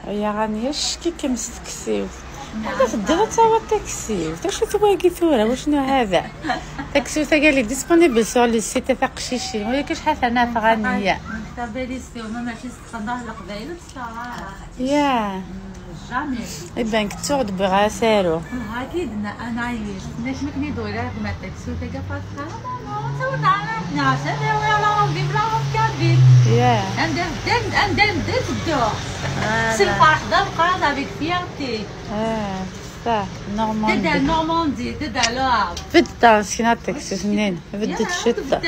يا غانيه شكي كمستكسيو هذا تدير تا هو التاكسي تا شو تواقي ثوره وشنو هذا تاكسي تا قال لي ديسپونيبل سور لو سيت تاع قشيشي ولا كاش حاجه انا فغانيه تابيلي سيو ماشي تخضع القبائل بصراحه يا جامي يبان كتوغد بغاسالو اكيد انا عايش ليش مكني دويره ما تاكسي تا قفاتها تونا انا سنه ولا نجيب لها كابي يا عندنا دو سي الفرح ده القرار افيك فيرتي صح نورماندي تدا نورماندي تدا لعب بدت سكينات تاكسي سنين بدت شتا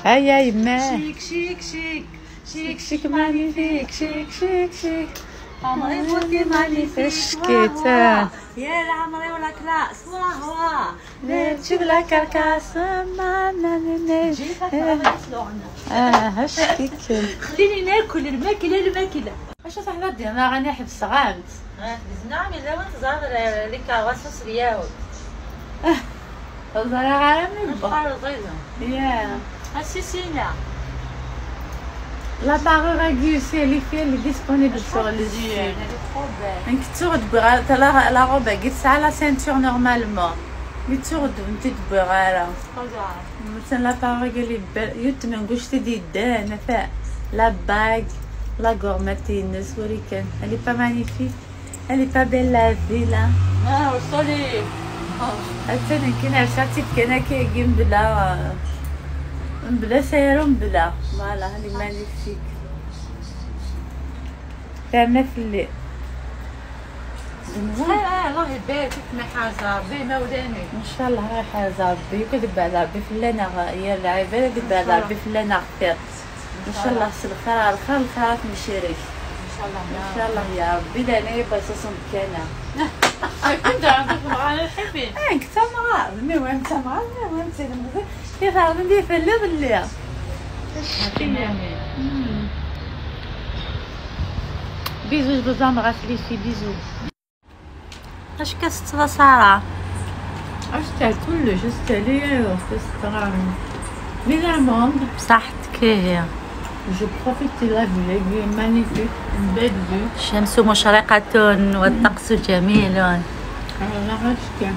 هيا يما شيك شيك شيك شيك شيك مانيفيك شيك شيك شيك عمري بوتي مانيفيك شكيتان يا عمري ولا كلاس واه نجيب لك الكاس ما ناني هشكيك خليني ناكل الماكله واش صاحبه ديالنا غاني حبس غامت نعم الا وانت زهر لك غاسوس رياو الزرع عالمي بقى زيدا يا اسيسينا لا parure aiguë c'est elle est disponible sur les yeux انك تبغى تلا لا روب قلت على لا سينتور نورمالمون اللي تغد وانت تبغى راه مثلا لا parure قال لي يوت ما نقولش تدي دان فا لا باغ لا غورماتينس ولكن elle est pas magnifique elle est pas belle la vie là وصلي حتى كاين عرفتي كان كيجي بلا سيروم بلا فوالا هاني مانيفيك تاعنا في الليل الله يبارك فيك حاجه ربي مولاني ان شاء الله غير حاجه ربي وكذب على ربي فلانا هي العباده كذب على ربي فلانا خير ان شاء الله الخير الخير الخيرات مشيريك ان شاء الله يا ربي لا يبقى تصوم كنا كنت عندك معانا الحبيب انت معاه المهم انت معاه المهم انت كيف عندي في الليل بيزو جو زامغاس لي في بيزو اش كاست ساره اش تاع كلش استالي استغرام بيزامون بصحتك هي جو بروفيت لا فيو مانيفيك بيل فيو الشمس مشرقة والطقس جميل لا غاشكا